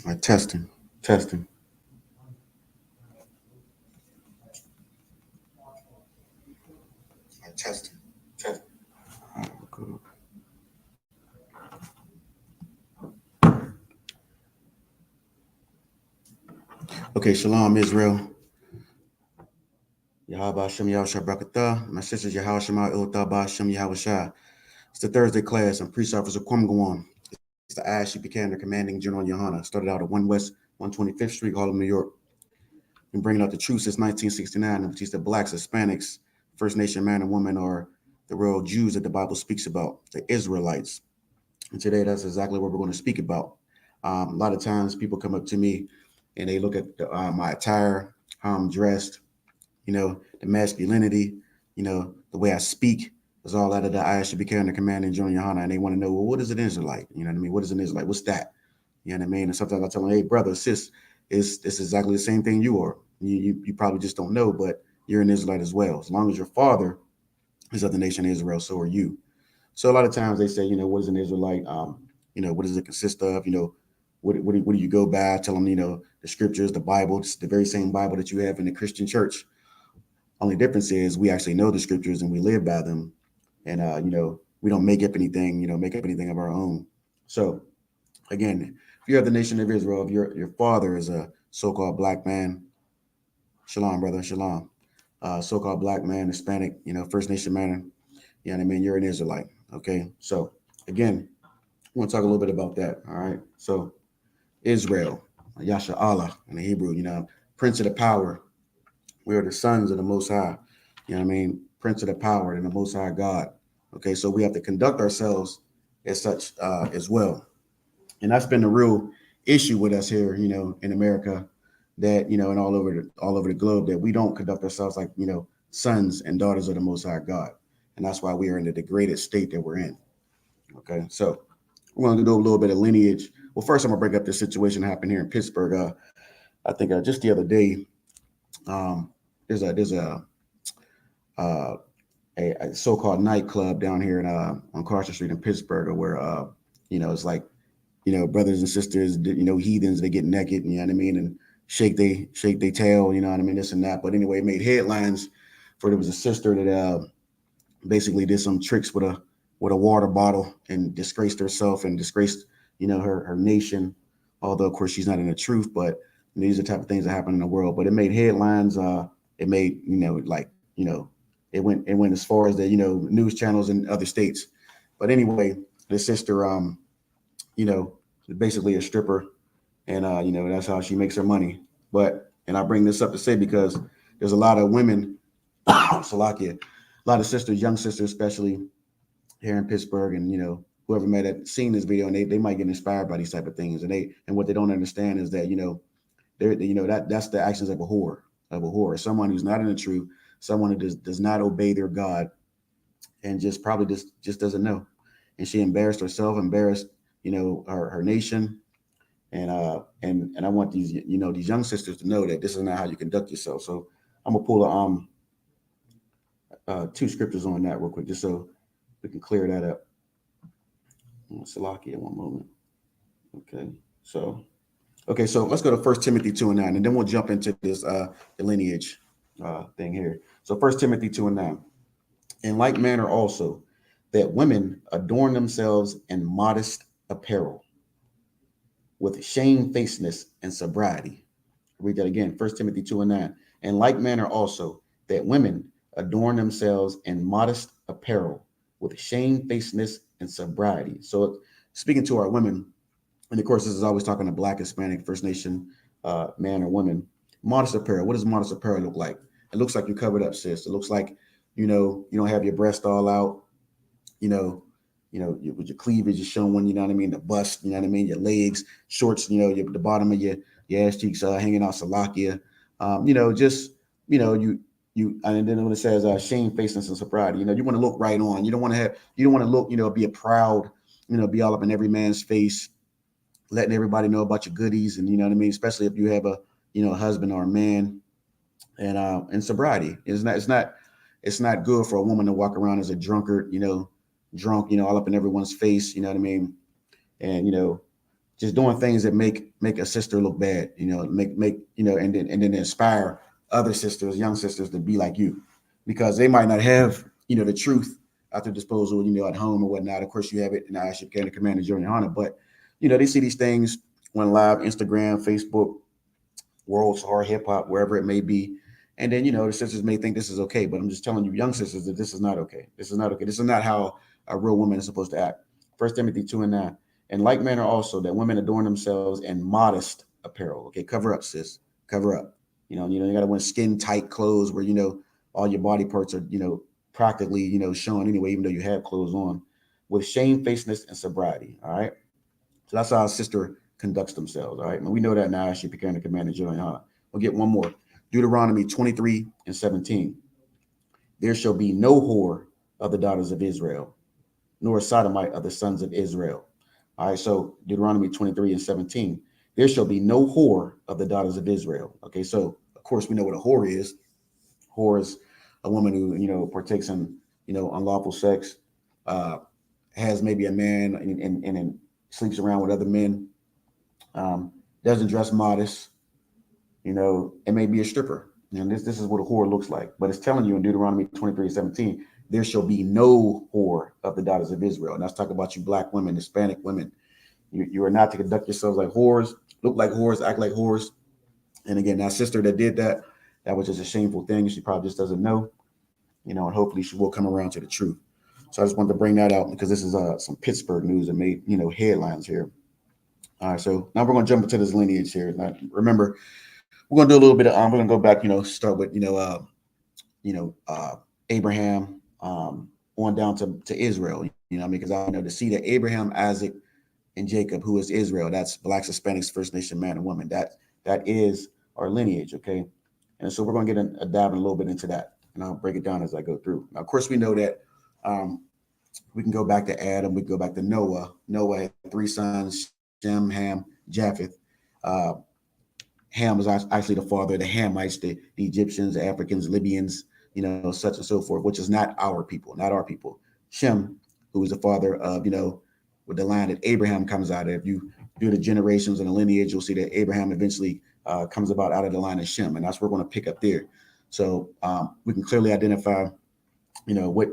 All right, testing, testing. All right, testing, testing. All right, cool. Okay, shalom, Israel. Yahweh Hashem Yahushua Brakatah. My sisters Yahweh Shema Iltah Hashem Yahushua. It's the Thursday class. I'm Priest Officer Kwamgawon. It's the Ash Became the Commanding General Yohana. Started out at 1 West 125th Street, Harlem, New York. Been bringing out the truth since 1969, which is the blacks, Hispanics, First Nation man and woman are the real Jews that the Bible speaks about, the Israelites. And today, that's exactly what we're going to speak about. A lot of times, people come up to me and they look at my attire, how I'm dressed, the masculinity, the way I speak. Is all out of the I should be carrying the command in Junior Hana, and they want to know, well, what is an Israelite? You know what I mean? What is an Israelite? What's that? You know what I mean? And sometimes I tell them, hey, brother, sis, it's exactly the same thing you are. You probably just don't know, but you're an Israelite as well. As long as your father is of the nation of Israel, so are you. So a lot of times they say, what is an Israelite? What does it consist of? What do you go by? I tell them, the scriptures, the Bible, it's the very same Bible that you have in the Christian church. Only difference is we actually know the scriptures and we live by them. And, we don't make up anything of our own. So again, if you're of the nation of Israel, if your father is a so-called black man, shalom, brother, shalom, so-called black man, Hispanic, First Nation man, you know what I mean? You're an Israelite. Okay. So again, I want to talk a little bit about that. All right. So Israel, Yasha Allah in the Hebrew, Prince of the Power. We are the sons of the Most High. You know what I mean? Prince of the Power and the Most High God. Okay. So we have to conduct ourselves as such as well. And that's been the real issue with us here, in America, that and all over the globe, that we don't conduct ourselves like sons and daughters of the Most High God, and that's why we are in the degraded state that we're in. Okay, so we're going to do a little bit of lineage. Well, first I'm gonna break up this situation that happened here in Pittsburgh. I think just the other day, there's uh, a so-called nightclub down here on Carson Street in Pittsburgh, where it's like brothers and sisters, heathens, they get naked, you know what I mean, and shake they tail, you know what I mean, this and that. But anyway, it made headlines for there was a sister that basically did some tricks with a water bottle and disgraced herself and disgraced, her nation. Although of course she's not in the truth, but these are the type of things that happen in the world. But it made headlines. It made it went as far as the news channels in other states. But anyway, the sister you know, basically a stripper, and that's how she makes her money. And I bring this up to say because there's a lot of women, Salakia, a lot of sisters, young sisters, especially here in Pittsburgh, and whoever might have seen this video, and they might get inspired by these type of things, and what they don't understand is that that's the actions of a whore, someone who's not in the truth, someone who does not obey their God, and just probably just doesn't know, and she embarrassed herself, embarrassed her nation, and I want these young sisters to know that this is not how you conduct yourself. So I'm gonna pull two scriptures on that real quick, just so we can clear that up. Salakia, one moment. Okay, so let's go to 1 Timothy 2:9, and then we'll jump into this the lineage thing here. So 1 Timothy 2:9. In like manner also, that women adorn themselves in modest apparel, with shamefacedness and sobriety. I'll read that again. 1 Timothy 2:9. In like manner also, that women adorn themselves in modest apparel, with shamefacedness and sobriety. So speaking to our women, and of course, this is always talking to Black, Hispanic, First Nation man or woman. Modest apparel. What does modest apparel look like? It looks like you're covered up, sis. It looks like you don't have your breast all out. With your cleavage is showing. You know what I mean. The bust. You know what I mean. Your legs, shorts. The bottom of your ass cheeks hanging out, salakia. Just and then when it says shamefacedness and sobriety, you want to look right on. You don't want to look, be a proud, be all up in every man's face, letting everybody know about your goodies, and you know what I mean, especially if you have a husband or a man, and sobriety. It's not good for a woman to walk around as a drunkard, drunk, all up in everyone's face, you know what I mean, and just doing things that make a sister look bad, make and then inspire other sisters, young sisters, to be like you, because they might not have the truth at their disposal, at home or whatnot. Of course, you have it in Ash Can the Commander Journey Honor, but they see these things on live Instagram, Facebook, worlds or hip hop, wherever it may be. And then, the sisters may think this is okay, but I'm just telling you, young sisters, that this is not okay. This is not okay. This is not how a real woman is supposed to act. 1 Timothy 2:9. In like manner also, that women adorn themselves in modest apparel. Okay, cover up, sis. Cover up. You got to wear skin tight clothes where, all your body parts are, practically, showing anyway, even though you have clothes on, with shamefacedness and sobriety. All right. So that's how a sister conducts themselves. All right. And we know that now. She became the commander joy and honor. We'll get one more. Deuteronomy 23:17. There shall be no whore of the daughters of Israel, nor a sodomite of the sons of Israel. All right. So Deuteronomy 23:17. There shall be no whore of the daughters of Israel. Okay. So of course we know what a whore is. Whore is a woman who, partakes in, unlawful sex, has maybe a man and sleeps around with other men, doesn't dress modest, it may be a stripper. And this is what a whore looks like. But it's telling you in Deuteronomy 23:17, there shall be no whore of the daughters of Israel. And that's talking about you black women, Hispanic women. You are not to conduct yourselves like whores, look like whores, act like whores. And again, that sister that did that was just a shameful thing. She probably just doesn't know, and hopefully she will come around to the truth. So I just wanted to bring that out because this is some Pittsburgh news that made, headlines here. All right, so now we're going to jump into this lineage here. Now, remember, we're going to do a little bit of, we're going to go back, start with, Abraham, on down to Israel, because I know the seed of Abraham, Isaac, and Jacob, who is Israel. That's blacks, Hispanics, First Nation, man and woman. That is our lineage, okay? And so we're going to get a dive a little bit into that, and I'll break it down as I go through. Now, of course, we know that we can go back to Adam. We can go back to Noah. Noah had 3 sons, Shem, Ham, Japheth. Ham was actually the father of the Hamites, the Egyptians, the Africans, Libyans, such and so forth, which is not our people, not our people. Shem, who is the father of, with the line that Abraham comes out of. If you do the generations and the lineage, you'll see that Abraham eventually comes about out of the line of Shem, and that's where we're going to pick up there. So we can clearly identify, what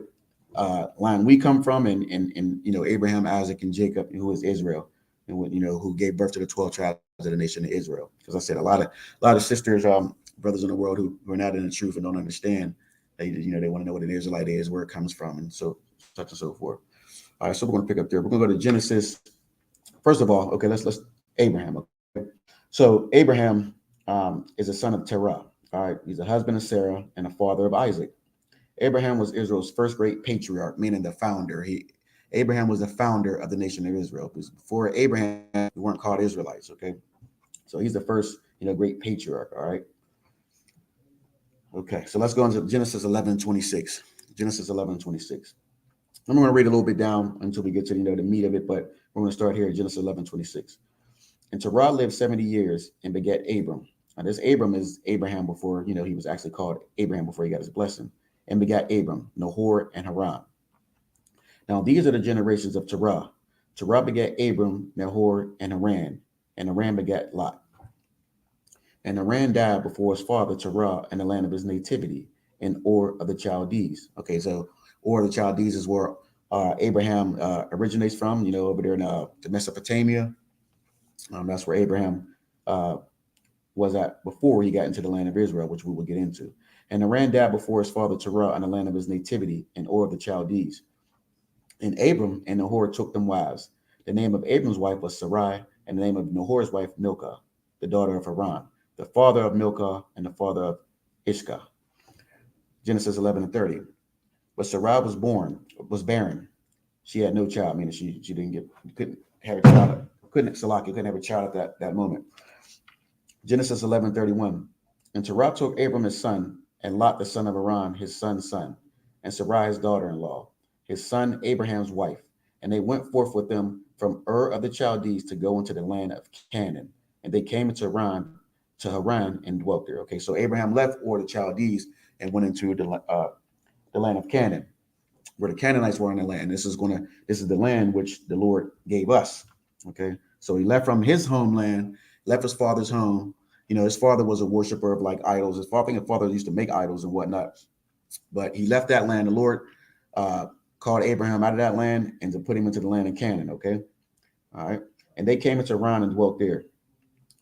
line we come from, and Abraham, Isaac, and Jacob, who is Israel, and who gave birth to the 12 tribes of the nation of Israel. Because I said a lot of sisters, brothers in the world who are not in the truth and don't understand. They want to know what an Israelite is, where it comes from, and so such and so forth. All right, so we're going to pick up there. We're going to go to Genesis. First of all, okay, let's Abraham. Okay. So Abraham is a son of Terah. All right, he's a husband of Sarah and a father of Isaac. Abraham was Israel's first great patriarch, meaning the founder. Abraham was the founder of the nation of Israel. Because before Abraham, we weren't called Israelites. Okay, so he's the first, great patriarch. All right. Okay, so let's go into Genesis 11:26. Genesis 11:26. I'm going to read a little bit down until we get to the meat of it, but we're going to start here at Genesis 11:26. And Terah lived 70 years and begat Abram. Now this Abram is Abraham before, he was actually called Abraham before he got his blessing, and begat Abram, Nahor, and Haran. Now these are the generations of Terah. Terah begat Abram, Nahor, and Haran begat Lot. And Haran died before his father Terah in the land of his nativity, in Ur of the Chaldees. Okay, so Ur of the Chaldees is where Abraham originates from, over there in the Mesopotamia. That's where Abraham was at before he got into the land of Israel, which we will get into. And Haran died before his father Terah in the land of his nativity, in Ur of the Chaldees. And Abram and Nahor took them wives. The name of Abram's wife was Sarai, and the name of Nahor's wife Milcah, the daughter of Haran, the father of Milcah and the father of Ishka. Genesis 11:30. But Sarai was barren. She had no child, meaning she couldn't have a child, couldn't have a child at that moment. Genesis 11:31. And Terah took Abram his son, and Lot the son of Haran his son's son, and Sarai his daughter-in-law, his son Abraham's wife, and they went forth with them from Ur of the Chaldees to go into the land of Canaan. And they came into Haran and dwelt there. Okay, so Abraham left Ur of the Chaldees and went into the land of Canaan, where the Canaanites were in the land. This is the land which the Lord gave us. Okay, So he left from his homeland, left his father's home. His father was a worshiper of like idols. I think his father used to make idols and whatnot. But he left that land. The Lord called Abraham out of that land and to put him into the land of Canaan. Okay. All right. And they came into Haran and dwelt there.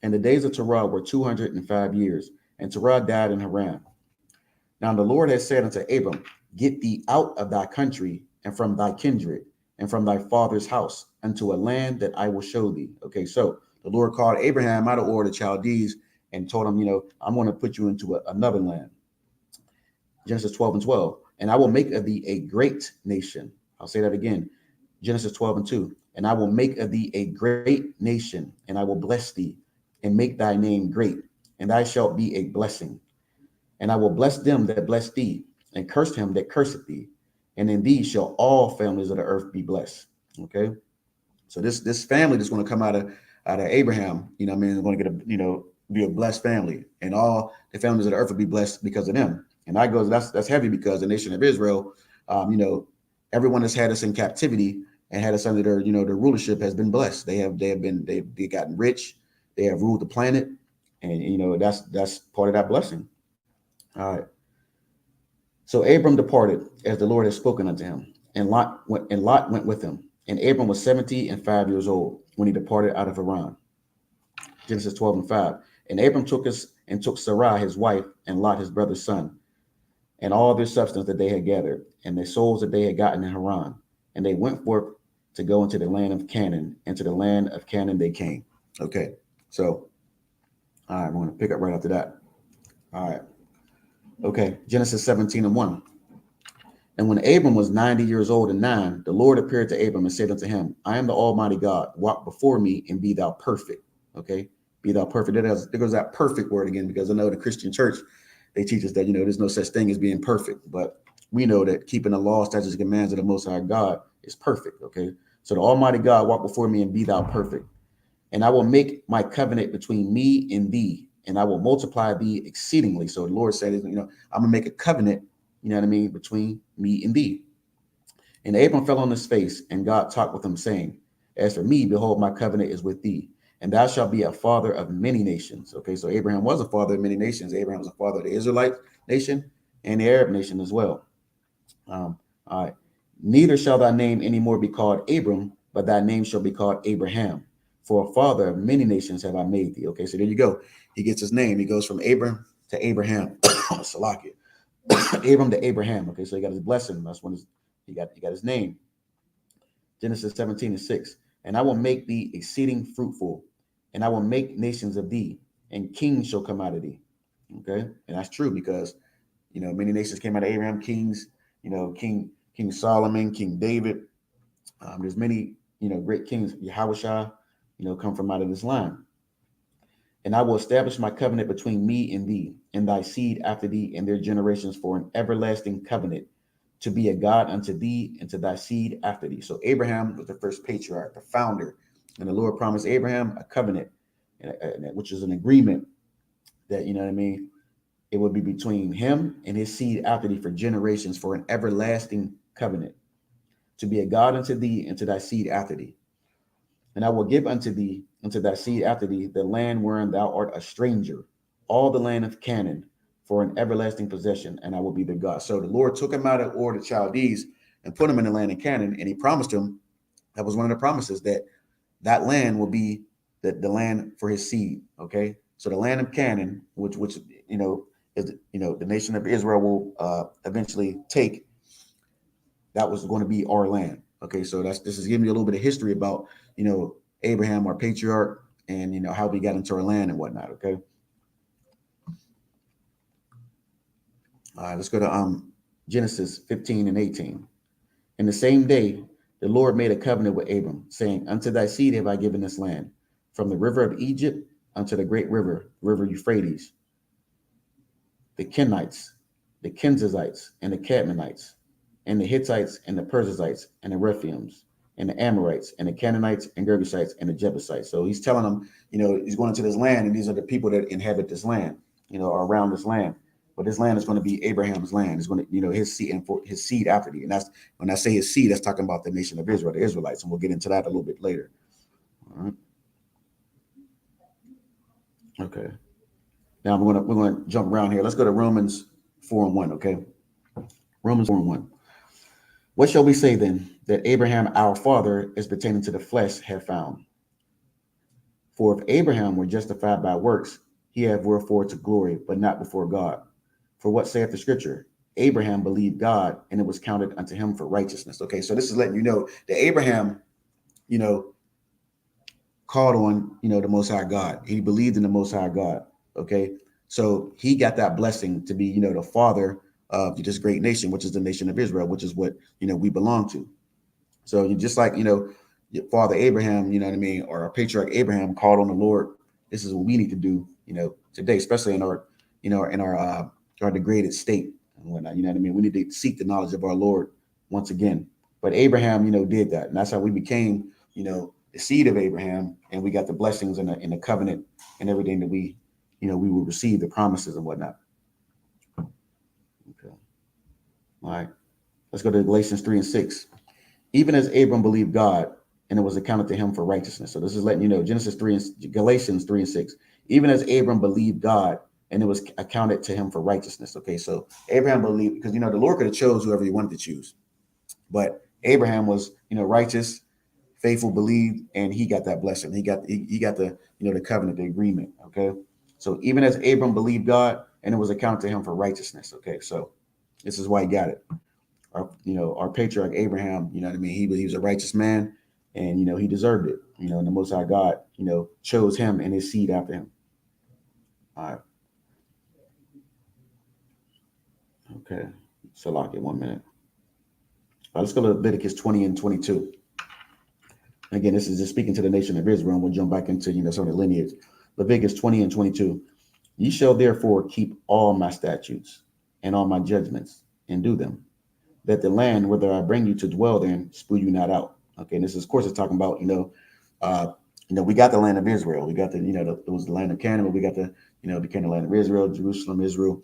And the days of Terah were 205 years. And Terah died in Haran. Now the Lord has said unto Abram, get thee out of thy country and from thy kindred and from thy father's house unto a land that I will show thee. Okay, so the Lord called Abraham out of Ur the Chaldees and told him, I'm going to put you into another land. Genesis 12:12. And I will make of thee a great nation. I'll say that again. Genesis 12:2. And I will make of thee a great nation, and I will bless thee and make thy name great, and thou shalt be a blessing. And I will bless them that bless thee, and curse him that curseth thee. And in thee shall all families of the earth be blessed. Okay. So this family that's going to come out of Abraham, is going to get be a blessed family, and all the families of the earth will be blessed because of them. And that's heavy because the nation of Israel, everyone that's had us in captivity and had us under their their rulership has been blessed. They've gotten rich, they have ruled the planet, and that's part of that blessing. All right. So Abram departed as the Lord had spoken unto him, and Lot went with him. And Abram was 75 years old when he departed out of Haran. Genesis 12:5. And Abram took Sarai his wife, and Lot his brother's son, and all their substance that they had gathered, and their souls that they had gotten in Haran. And they went forth to go into the land of Canaan, and to the land of Canaan they came. Okay, so all right, I'm going to pick up right after that. All right. Okay, Genesis 17:1. And when Abram was 90 years old and 9, the Lord appeared to Abram and said unto him, I am the Almighty God. Walk before me and be thou perfect. Okay, be thou perfect. There goes that perfect word again, because I know the Christian church, they teach us that, there's no such thing as being perfect. But we know that keeping the law, statutes, and commands of the Most High God is perfect. Okay, so the Almighty God, walk before me and be thou perfect. And I will make my covenant between me and thee, and I will multiply thee exceedingly. So the Lord said, I'm going to make a covenant, between me and thee. And Abram fell on his face, and God talked with him, saying, as for me, behold, my covenant is with thee, and thou shalt be a father of many nations. Okay, so Abraham was a father of many nations. Abraham was a father of the Israelite nation and the Arab nation as well. All right. Neither shall thy name anymore be called Abram, but thy name shall be called Abraham. For a father of many nations have I made thee. Okay, so there you go. He gets his name. He goes from Abram to Abraham. Salakia. Abram to Abraham. Okay, so he got his blessing. That's when he got his name. Genesis 17:6. And I will make thee exceeding fruitful, and I will make nations of thee, and kings shall come out of thee. Okay, and that's true because many nations came out of Abraham. Kings, King Solomon, King David. There's many great kings. Yahushua, come from out of this line. And I will establish my covenant between me and thee, and thy seed after thee, and their generations for an everlasting covenant, to be a God unto thee and to thy seed after thee. So Abraham was the first patriarch, the founder, and the Lord promised Abraham a covenant, which is an agreement that it would be between him and his seed after thee for generations, for an everlasting covenant, to be a God unto thee and to thy seed after thee. And I will give unto thee, unto thy seed after thee, the land wherein thou art a stranger, all the land of Canaan, for an everlasting possession, and I will be their God. So the Lord took him out of Ur the Chaldees and put him in the land of Canaan, and he promised him, that was one of the promises, that land will be the land for his seed. Okay, so the land of Canaan, which is the nation of Israel will eventually take, that was going to be our land. Okay, so this is giving you a little bit of history about Abraham, our patriarch, and how we got into our land and whatnot. Okay. All right, let's go to Genesis 15:18. In the same day, the Lord made a covenant with Abram, saying, unto thy seed have I given this land, from the river of Egypt unto the great river Euphrates, the Kenites, the Kenizzites, and the Cadmonites, and the Hittites, and the Perizzites, and the Rephaims, and the Amorites, and the Canaanites, and Girgashites, and the Jebusites. So he's telling them, he's going into this land, and these are the people that inhabit this land, or around this land. But this land is going to be Abraham's land. It's going to, his seed and for his seed after thee. And that's when I say his seed, that's talking about the nation of Israel, the Israelites, and we'll get into that a little bit later. All right. Okay. Now we're gonna jump around here. Let's go to Romans 4:1. Okay. Romans 4:1. What shall we say then that Abraham our father, as pertaining to the flesh, have found? For if Abraham were justified by works, he have wherefore to glory, but not before God. For what saith the scripture? Abraham believed God, and it was counted unto him for righteousness. Okay, so this is letting you know that Abraham, you know, called on, the Most High God. He believed in the Most High God. Okay, so he got that blessing to be, the father of this great nation, which is the nation of Israel, which is what we belong to. So you just like your father Abraham, you know what I mean, or our patriarch Abraham called on the Lord. This is what we need to do, today, especially in our, our degraded state and whatnot. You know what I mean. We need to seek the knowledge of our Lord once again. But Abraham, did that, and that's how we became, the seed of Abraham, and we got the blessings and the covenant and everything that we will receive, the promises and whatnot. Okay. All right. Let's go to Galatians 3:6. Even as Abram believed God, and it was accounted to him for righteousness. So this is letting you know, Galatians 3:6. Even as Abram believed God, and it was accounted to him for righteousness. Okay, so Abraham believed, because the Lord could have chose whoever he wanted to choose, but Abraham was righteous, faithful, believed, and he got that blessing. He got the the covenant, the agreement. Okay, so even as Abram believed God, and it was accounted to him for righteousness. Okay, so this is why he got it. Our patriarch Abraham, you know what I mean? He was a righteous man, and he deserved it. And the Most High God, chose him and his seed after him. All right. Okay. So lock it 1 minute. All right, let's go to Leviticus 20 and 22. Again, this is just speaking to the nation of Israel, and we'll jump back into some of the lineage. Leviticus 20 and 22. Ye shall therefore keep all my statutes and all my judgments and do them, that the land whether I bring you to dwell therein spoil you not out. Okay, and this is, of course, it's talking about we got the land of Israel, we got it was the land of Canaan, but we got the the Canaan land of Israel, Jerusalem, Israel.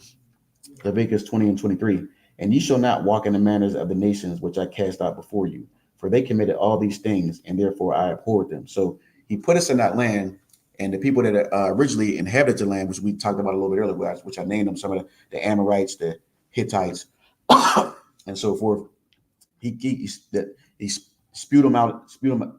Leviticus 20 and 23. And ye shall not walk in the manners of the nations which I cast out before you, for they committed all these things, and therefore I abhorred them. So he put us in that land, and the people that originally inhabited the land, which we talked about a little bit earlier, which I named them, some of the Amorites, the Hittites, and so forth. He spewed them out,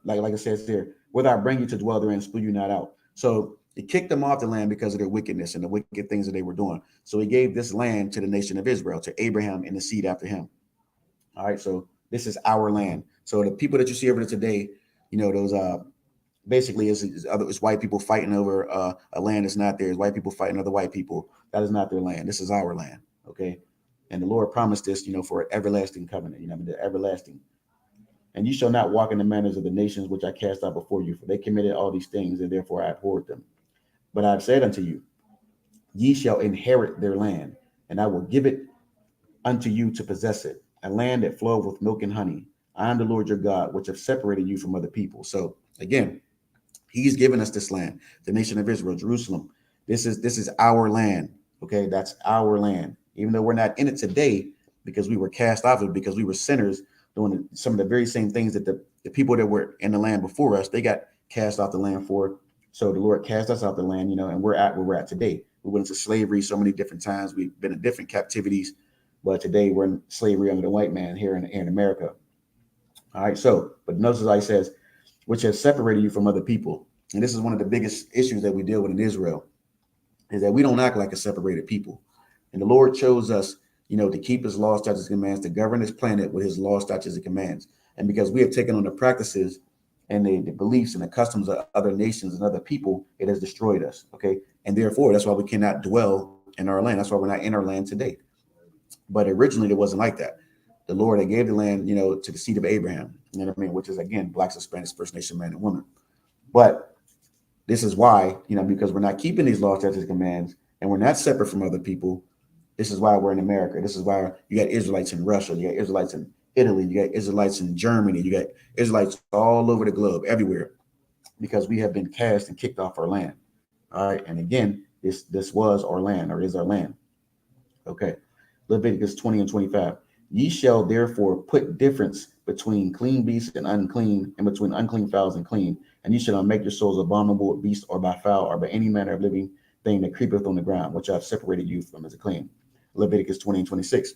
like it says there, whether I bring you to dwell therein, spew you not out. So he kicked them off the land because of their wickedness and the wicked things that they were doing. So he gave this land to the nation of Israel, to Abraham and the seed after him. All right, so this is our land. So the people that you see over there today, those basically it's white people fighting over a land that's not theirs. White people fighting other white people. That is not their land. This is our land. Okay. And the Lord promised this, for an everlasting covenant, the everlasting. And you shall not walk in the manners of the nations which I cast out before you, for they committed all these things, and therefore I abhorred them. But I have said unto you, ye shall inherit their land, and I will give it unto you to possess it, a land that floweth with milk and honey. I am the Lord your God, which have separated you from other people. So again, he's given us this land, the nation of Israel, Jerusalem. This is our land. Okay, that's our land. Even though we're not in it today, because we were cast off of it, because we were sinners, doing some of the very same things that the people that were in the land before us, they got cast off the land for. So the Lord cast us out the land, and we're at where we're at today. We went into slavery so many different times. We've been in different captivities, but today we're in slavery under the white man here in America. All right. So, but notice, like it says, which has separated you from other people. And this is one of the biggest issues that we deal with in Israel, is that we don't act like a separated people. And the Lord chose us, to keep his law, statutes, and commands, to govern this planet with his law, statutes, and commands. And because we have taken on the practices and the beliefs and the customs of other nations and other people, it has destroyed us. Okay. And therefore, that's why we cannot dwell in our land. That's why we're not in our land today. But originally, it wasn't like that. The Lord that gave the land, to the seed of Abraham, which is, again, blacks, Hispanics, First Nation, man and woman. But this is why, because we're not keeping these laws, statutes, and commands, and we're not separate from other people. This is why we're in America. This is why you got Israelites in Russia, you got Israelites in Italy, you got Israelites in Germany, you got Israelites all over the globe, everywhere, because we have been cast and kicked off our land. All right. And again, this was our land, or is our land. Okay. Leviticus 20 and 25. Ye shall therefore put difference between clean beasts and unclean, and between unclean fowls and clean. And ye shall not make your souls abominable with beast or by fowl or by any manner of living thing that creepeth on the ground, which I've separated you from as a clean. Leviticus 20 and 26.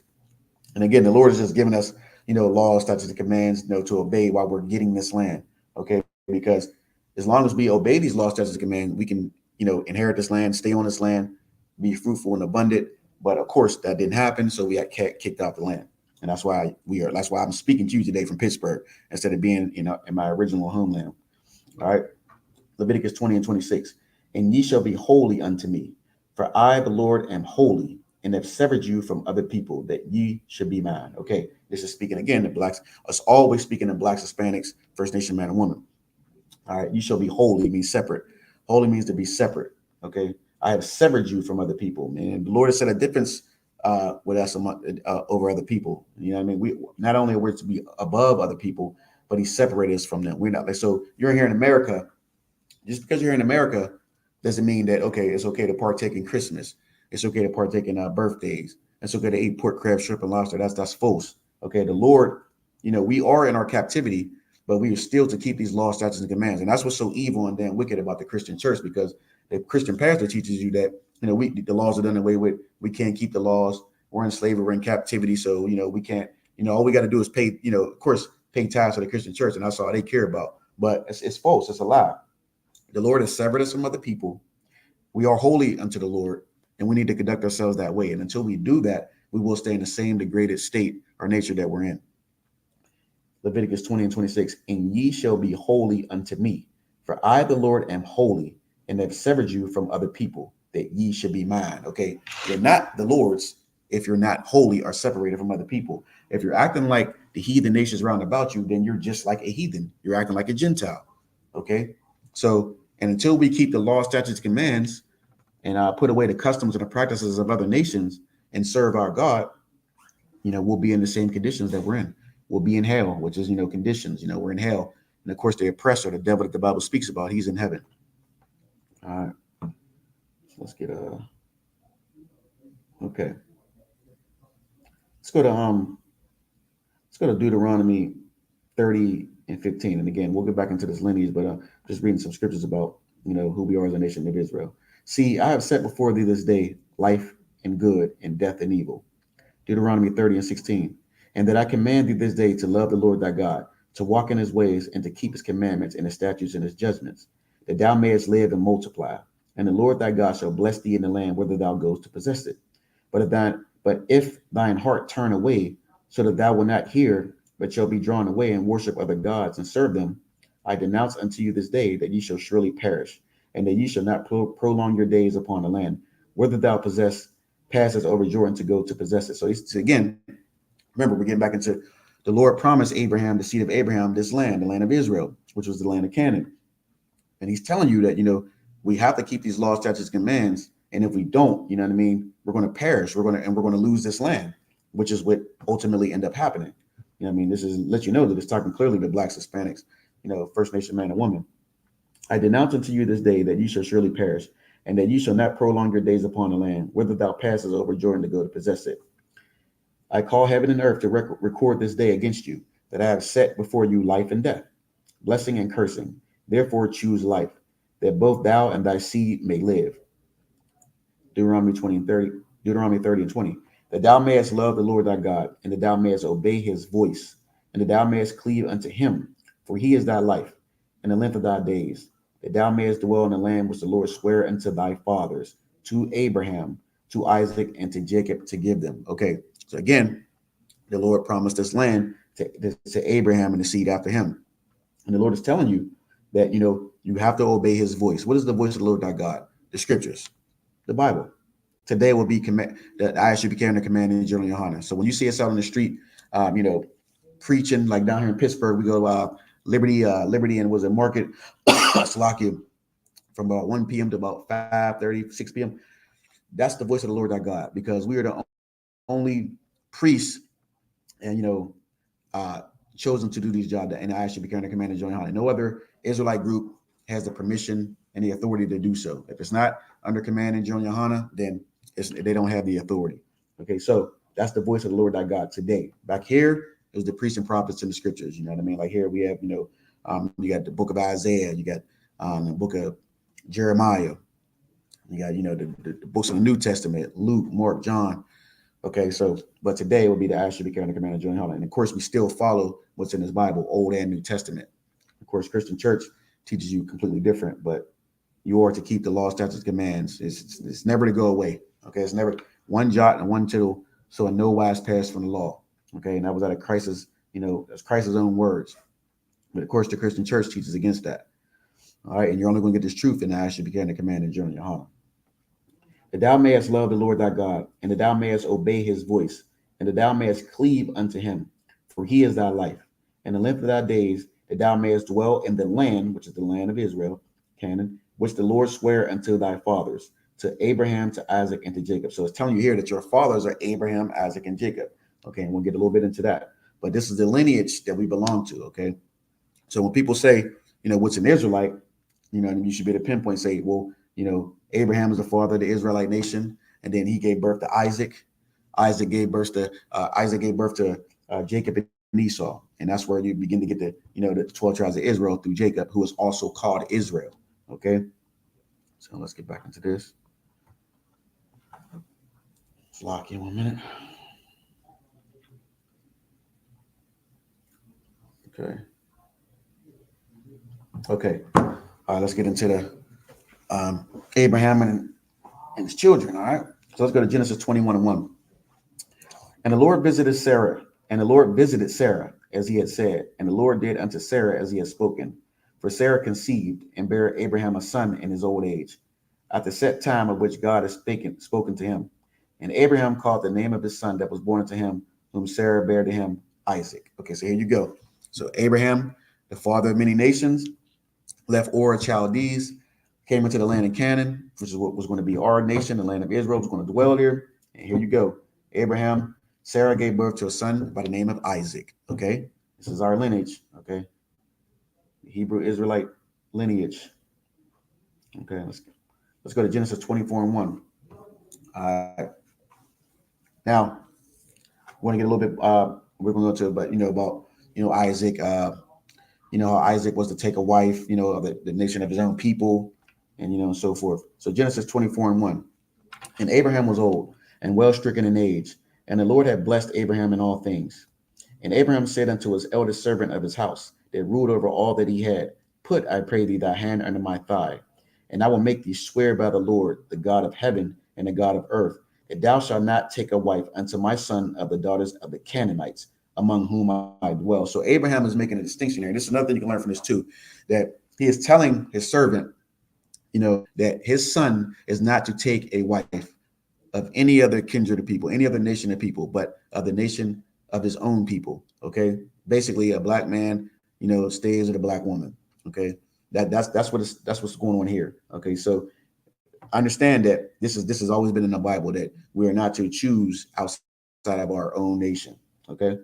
And again, the Lord is just giving us, laws, statutes, and commands, to obey while we're getting this land. Okay, because as long as we obey these laws, statutes, and commands, we can, inherit this land, stay on this land, be fruitful and abundant. But of course, that didn't happen, so we got kicked out the land, and that's why That's why I'm speaking to you today from Pittsburgh instead of being, in my original homeland. All right, Leviticus 20 and 26. And ye shall be holy unto me, for I, the Lord, am holy, and have severed you from other people, that ye should be mine. Okay, this is speaking again to blacks. It's always speaking to blacks, Hispanics, First Nation man and woman. All right, you shall be holy means separate. Holy means to be separate. Okay, I have severed you from other people, and the Lord has set a difference with us over other people. You know what I mean? We not only are we to be above other people, but He separated us from them. We're not like, so you're here in America. Just because you're in America doesn't mean that, okay, it's okay to partake in Christmas. It's okay to partake in birthdays. It's okay to eat pork, crab, shrimp, and lobster. That's false. Okay, the Lord, we are in our captivity, but we are still to keep these laws, statutes, and commands. And that's what's so evil and damn wicked about the Christian church, because the Christian pastor teaches you that, the laws are done away with. We can't keep the laws. We're in slavery. We're in captivity. So, we can't, all we got to do is pay, of course, pay tithes to the Christian church. And that's all they care about. But it's false. It's a lie. The Lord has severed us from other people. We are holy unto the Lord, and we need to conduct ourselves that way. And until we do that, we will stay in the same degraded state or nature that we're in. Leviticus 20 and 26. And ye shall be holy unto me, for I, the Lord, am holy, and have severed you from other people, that ye should be mine. Okay, you're not the Lord's if you're not holy or separated from other people. If you're acting like the heathen nations round about you, then you're just like a heathen. You're acting like a Gentile. Okay, so, and until we keep the law, statutes, commands, and put away the customs and the practices of other nations and serve our God, we'll be in the same conditions that we're in. We'll be in hell, which is, conditions. We're in hell. And of course, the oppressor, the devil that the Bible speaks about, he's in heaven. All right. So let's get okay. Let's go to Deuteronomy 30 and 15. And again, we'll get back into this lineage, but just reading some scriptures about, who we are as a nation of Israel. See, I have set before thee this day life and good, and death and evil. Deuteronomy 30 and 16. And that I command thee this day to love the Lord thy God, to walk in his ways, and to keep his commandments and his statutes and his judgments, that thou mayest live and multiply. And the Lord thy God shall bless thee in the land whither thou goest to possess it. But if thine heart turn away, so that thou wilt not hear, but shall be drawn away and worship other gods and serve them, I denounce unto you this day that ye shall surely perish, and that ye shall not prolong your days upon the land whither thou passes over Jordan to go to possess it. So again, remember, we're getting back into the Lord promised Abraham, the seed of Abraham, this land, the land of Israel, which was the land of Canaan. And he's telling you that, we have to keep these laws, statutes, commands. And if we don't, we're going to perish. We're going to lose this land, which is what ultimately end up happening. This is let you know that it's talking clearly to blacks, Hispanics, First Nation man and woman. I denounce unto you this day that ye shall surely perish, and that ye shall not prolong your days upon the land, whither thou passes over Jordan to go to possess it. I call heaven and earth to record this day against you, that I have set before you life and death, blessing and cursing. Therefore choose life, that both thou and thy seed may live. Deuteronomy 30 and 20. That thou mayest love the Lord thy God, and that thou mayest obey his voice, and that thou mayest cleave unto him, for he is thy life, and the length of thy days, that thou mayest dwell in the land which the Lord sware unto thy fathers, to Abraham, to Isaac, and to Jacob, to give them. Okay, so again, the Lord promised this land to Abraham and the seed after him. And the Lord is telling you that, you have to obey his voice. What is the voice of the Lord thy God? The scriptures, the Bible. Today will be that I should be carrying the command in Israel Yohana. So when you see us out on the street, preaching, like down here in Pittsburgh, we go Liberty, and was a market, Slovakia, from about 1 p.m. to about 5:30, 6 p.m. That's the voice of the Lord thy God, because we are the only priests and chosen to do these jobs, and I should be carrying the command in Israel Yohana. No other Israelite group has the permission and the authority to do so. If it's not under command in Israel Yohana, then they don't have the authority. Okay, so that's the voice of the Lord thy God today. Back here, it was the priests and prophets in the scriptures. You know what I mean? Like here we have, you got the book of Isaiah, you got the book of Jeremiah, You got, the books of the New Testament, Luke, Mark, John. Okay, so, but today will be the I should be carrying the command of joining Holland. And of course, we still follow what's in this Bible, Old and New Testament. Of course, Christian church teaches you completely different, but you are to keep the law, statutes, commands. It's never to go away. Okay, it's never one jot and one tittle, so in no wise pass from the law. Okay, and that was out of Christ's, that's Christ's own words. But of course, the Christian church teaches against that. All right, and you're only going to get this truth in the I should be carrying the command and journey your heart. That thou mayest love the Lord thy God, and that thou mayest obey his voice, and that thou mayest cleave unto him, for he is thy life, and the length of thy days, that thou mayest dwell in the land, which is the land of Israel, Canaan, which the Lord sware unto thy fathers, to Abraham, to Isaac, and to Jacob. So it's telling you here that your fathers are Abraham, Isaac, and Jacob. Okay, and we'll get a little bit into that. But this is the lineage that we belong to, okay? So when people say, what's an Israelite, you should be able to pinpoint, say, well, Abraham is the father of the Israelite nation, and then he gave birth to Isaac. Isaac gave birth to Jacob and Esau, and that's where you begin to get the 12 tribes of Israel through Jacob, who is also called Israel. Okay, so let's get back into this. Let's lock in 1 minute. Okay. All right, let's get into the Abraham and his children. All right. So let's go to Genesis 21:1. And the Lord visited Sarah, as he had said, and the Lord did unto Sarah as he had spoken. For Sarah conceived and bare Abraham a son in his old age, at the set time of which God had spoken to him. And Abraham called the name of his son that was born unto him, whom Sarah bare to him, Isaac. Okay, so here you go. So Abraham, the father of many nations, left Ur of Chaldees, came into the land of Canaan, which is what was going to be our nation. The land of Israel was going to dwell there. And here you go. Abraham, Sarah gave birth to a son by the name of Isaac. Okay, this is our lineage. Okay, the Hebrew Israelite lineage. Okay, let's go to Genesis 24:1. Now, we want to get a little bit. We're going to go to, but about Isaac. How Isaac was to take a wife, of the nation of his own people, and so forth. So Genesis 24:1. And Abraham was old and well stricken in age, and the Lord had blessed Abraham in all things. And Abraham said unto his eldest servant of his house, that ruled over all that he had, Put, I pray thee, thy hand under my thigh, and I will make thee swear by the Lord, the God of heaven and the God of earth, that thou shalt not take a wife unto my son of the daughters of the Canaanites, among whom I dwell. So Abraham is making a distinction here. This is another thing you can learn from this too, that he is telling his servant, that his son is not to take a wife of any other kindred of people, any other nation of people, but of the nation of his own people. Okay, basically, a black man, stays with a black woman. Okay, that's what's going on here. Okay, so understand that this has always been in the Bible, that we are not to choose outside of our own nation. Okay,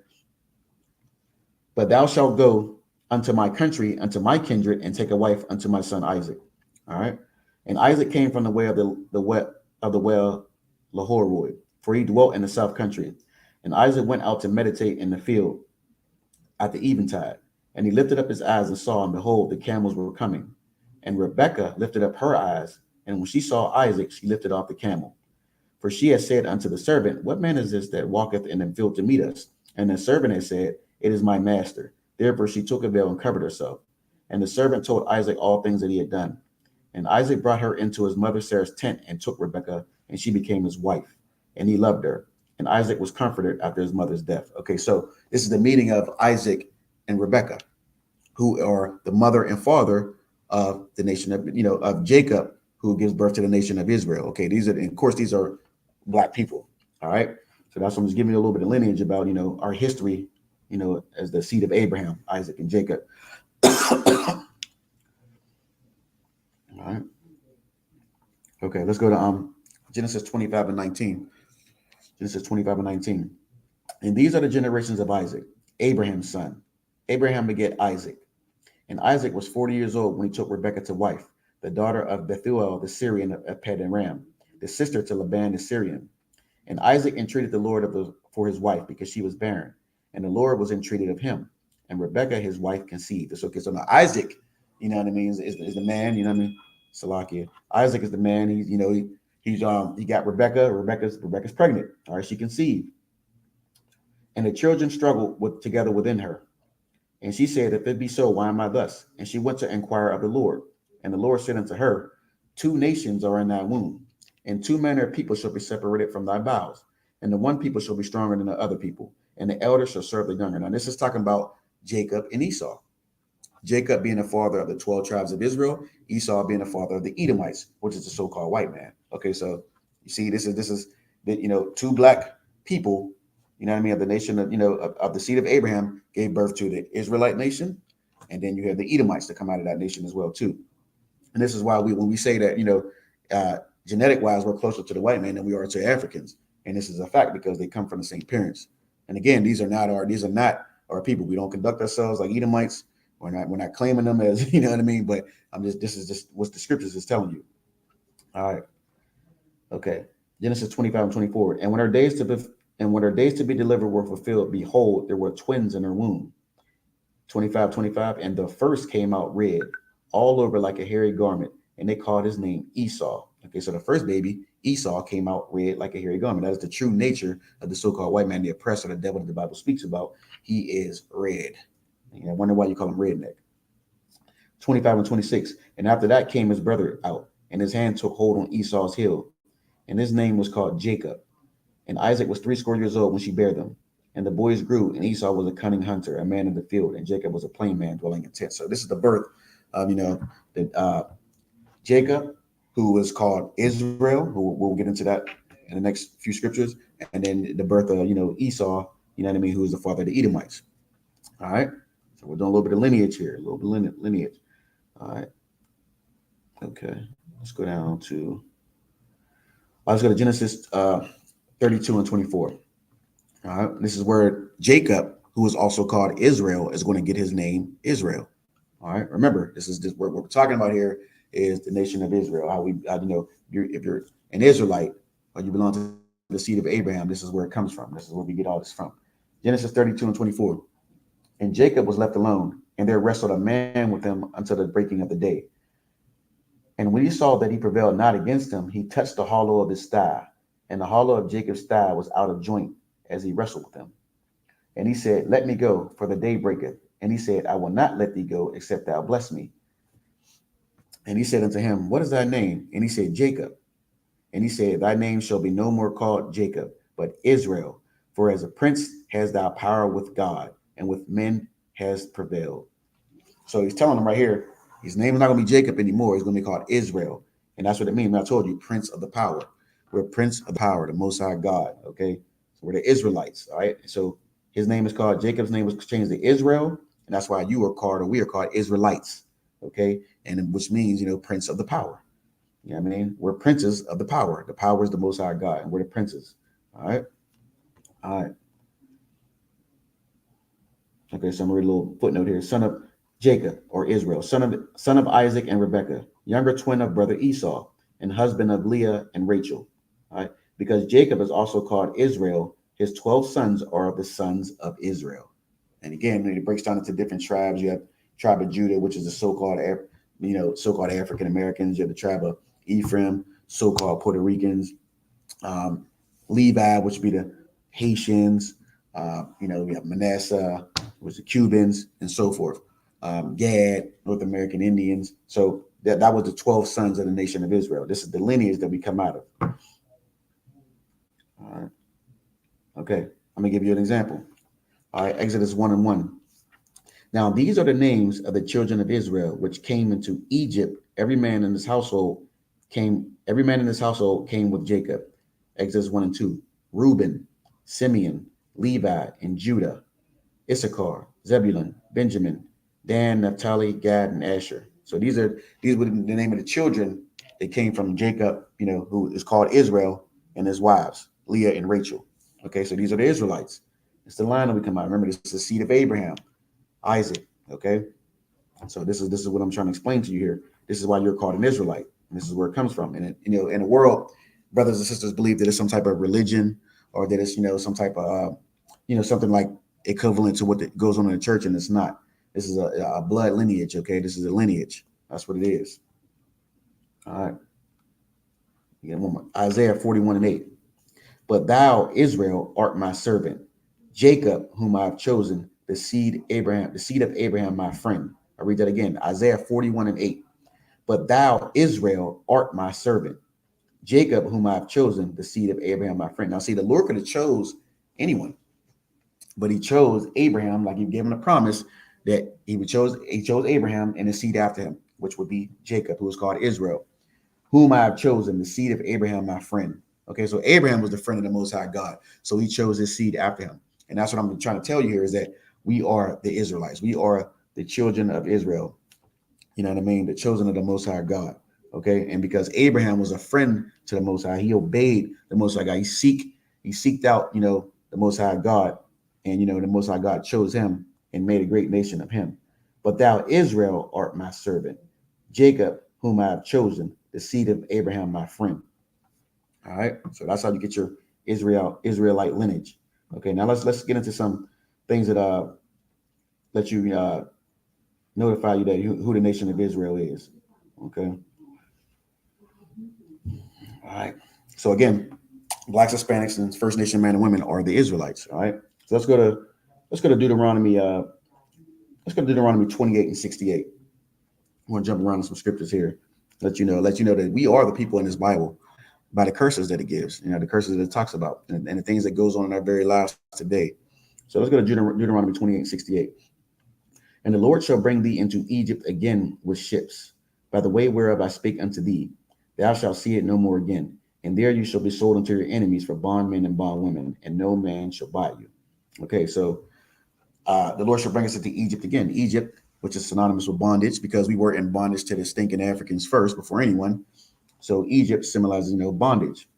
but thou shalt go unto my country, unto my kindred, and take a wife unto my son Isaac. All right, and Isaac came from the way of the well Lahoroi, for he dwelt in the south country. And Isaac went out to meditate in the field at the eventide, and he lifted up his eyes and saw, and behold, the camels were coming. And Rebekah lifted up her eyes, and when she saw Isaac, she lifted off the camel. For she had said unto the servant, What man is this that walketh in the field to meet us? And the servant had said, It is my master. Therefore she took a veil and covered herself. And the servant told Isaac all things that he had done. And Isaac brought her into his mother Sarah's tent and took Rebekah, and she became his wife. And he loved her. And Isaac was comforted after his mother's death. Okay, so this is the meeting of Isaac and Rebekah, who are the mother and father of the nation of Jacob, who gives birth to the nation of Israel. Okay, these are black people. All right, so that's what I'm just giving you a little bit of lineage about our history, as the seed of Abraham, Isaac, and Jacob. All right. Okay, let's go to Genesis 25:19. Genesis 25:19. And these are the generations of Isaac, Abraham's son. Abraham begat Isaac. And Isaac was 40 years old when he took Rebekah to wife, the daughter of Bethuel the Syrian of Padan-Aram, the sister to Laban the Syrian. And Isaac entreated the Lord for his wife, because she was barren. And the Lord was entreated of him. And Rebekah his wife conceived. It's okay. So now Isaac, is the man, Salakia. Isaac is the man. He got Rebecca. Rebecca's pregnant. All right, she conceived, and the children struggled together within her. And she said, if it be so, why am I thus? And she went to inquire of the Lord. And the Lord said unto her, two nations are in thy womb, and two manner of people shall be separated from thy bowels. And the one people shall be stronger than the other people, and the elder shall serve the younger. Now, this is talking about Jacob and Esau. Jacob being the father of the 12 tribes of Israel, Esau being the father of the Edomites, which is the so-called white man. Okay, so you see, this is two black people, of the nation of the seed of Abraham gave birth to the Israelite nation, and then you have the Edomites that come out of that nation as well too. And this is why when we say that genetic wise we're closer to the white man than we are to Africans, and this is a fact because they come from the same parents. And again, these are not our people. We don't conduct ourselves like Edomites. We're not claiming them as, but this is just what the scriptures is telling you. All right. Okay. Genesis 25 and 24. And when her days to be delivered were fulfilled, behold, there were twins in her womb. 25. And the first came out red, all over like a hairy garment, and they called his name Esau. Okay, so the first baby, Esau, came out red like a hairy garment. That is the true nature of the so-called white man, the oppressor, the devil that the Bible speaks about. He is red. I wonder why you call him redneck. 25 and 26. And after that came his brother out, and his hand took hold on Esau's heel, and his name was called Jacob. And Isaac was 80 years old when she bare them. And the boys grew, and Esau was a cunning hunter, a man in the field, and Jacob was a plain man dwelling in tents. So this is the birth of, Jacob, who was called Israel, who we'll get into that in the next few scriptures, and then the birth of, Esau, who is the father of the Edomites. All right. So we're doing a little bit of lineage here, a little bit of lineage. All right. Okay. Let's go down to, let's go to Genesis 32 and 24. All right. This is where Jacob, who is also called Israel, is going to get his name Israel. All right. Remember, this is just what we're talking about here is the nation of Israel. If you're an Israelite or you belong to the seed of Abraham, this is where it comes from. This is where we get all this from. Genesis 32 and 24. And Jacob was left alone, and there wrestled a man with him until the breaking of the day. And when he saw that he prevailed not against him, he touched the hollow of his thigh, and the hollow of Jacob's thigh was out of joint as he wrestled with him. And he said, let me go, for the day breaketh. And he said, I will not let thee go, except thou bless me. And he said unto him, what is thy name? And he said, Jacob. And he said, thy name shall be no more called Jacob, but Israel. For as a prince has thou power with God, and with men has prevailed. So he's telling him right here, his name is not going to be Jacob anymore. He's going to be called Israel. And that's what it means. I told you, prince of the power. We're prince of the power, the Most High God. Okay. So we're the Israelites. All right. So his name is called, Jacob's name was changed to Israel. And that's why you are called, or we are called Israelites. Okay. And which means, prince of the power. You know what I mean? We're princes of the power. The power is the Most High God, and we're the princes. All right. All right. Okay, so I'm gonna read a little footnote here. Son of Jacob, or Israel, son of Isaac and Rebekah, younger twin of brother Esau, and husband of Leah and Rachel. All right, because Jacob is also called Israel, his 12 sons are the sons of Israel. And again, it breaks down into different tribes. You have tribe of Judah, which is the so-called African Americans. You have the tribe of Ephraim, so-called Puerto Ricans. Levi, which would be the Haitians. We have Manasseh, which is the Cubans, and so forth. Gad, North American Indians. So that was the 12 sons of the nation of Israel. This is the lineage that we come out of. All right. Okay, I'm gonna give you an example. All right, Exodus 1 and 1. Now these are the names of the children of Israel which came into Egypt. Every man in his household came with Jacob. Exodus 1 and 2. Reuben, Simeon, Levi, and Judah, Issachar, Zebulun, Benjamin, Dan, Naphtali, Gad, and Asher. So these were the name of the children that came from Jacob, who is called Israel, and his wives, Leah and Rachel. Okay, so these are the Israelites. It's the line that we come out. Remember, this is the seed of Abraham, Isaac. Okay, so this is what I'm trying to explain to you here. This is why you're called an Israelite, and this is where it comes from. And in the world, brothers and sisters believe that it's some type of religion, or that it's some type of something like equivalent to what goes on in the church, and it's not. This is a blood lineage. Okay, this is a lineage. That's what it is. All right. You get one more. Isaiah 41:8. But thou, Israel, art my servant, Jacob, whom I have chosen, the seed of Abraham, my friend. I read that again. Isaiah 41:8. But thou, Israel, art my servant, Jacob, whom I have chosen, the seed of Abraham, my friend. Now, see, the Lord could have chose anyone, but he chose Abraham, like he gave him a promise that he chose Abraham and the seed after him, which would be Jacob, who is called Israel, whom I have chosen, the seed of Abraham, my friend. Okay, so Abraham was the friend of the Most High God, so he chose his seed after him, and that's what I'm trying to tell you here is that we are the Israelites, we are the children of Israel. You know what I mean? The chosen of the Most High God. Okay, and because Abraham was a friend to the Most High, he obeyed the Most High God. He seeked out, the Most High God, and the Most High God chose him and made a great nation of him. But thou, Israel, art my servant, Jacob, whom I have chosen, the seed of Abraham, my friend. All right, so that's how you get your Israelite lineage. Okay, now let's get into some things that let you notify you that who the nation of Israel is. Okay. All right. So again, blacks, Hispanics, and First Nation men and women are the Israelites. All right. So let's go to Deuteronomy. Let's go to Deuteronomy 28:68. I want to jump around some scriptures here. Let you know that we are the people in this Bible by the curses that it gives. The curses that it talks about, and the things that goes on in our very lives today. So let's go to Deuteronomy 28:68. And the Lord shall bring thee into Egypt again with ships, by the way whereof I spake unto thee. Thou shalt see it no more again. And there you shall be sold unto your enemies for bondmen and bondwomen, and no man shall buy you. Okay, so the Lord shall bring us into Egypt again. Egypt, which is synonymous with bondage, because we were in bondage to the stinking Africans first before anyone. So Egypt symbolizes, bondage.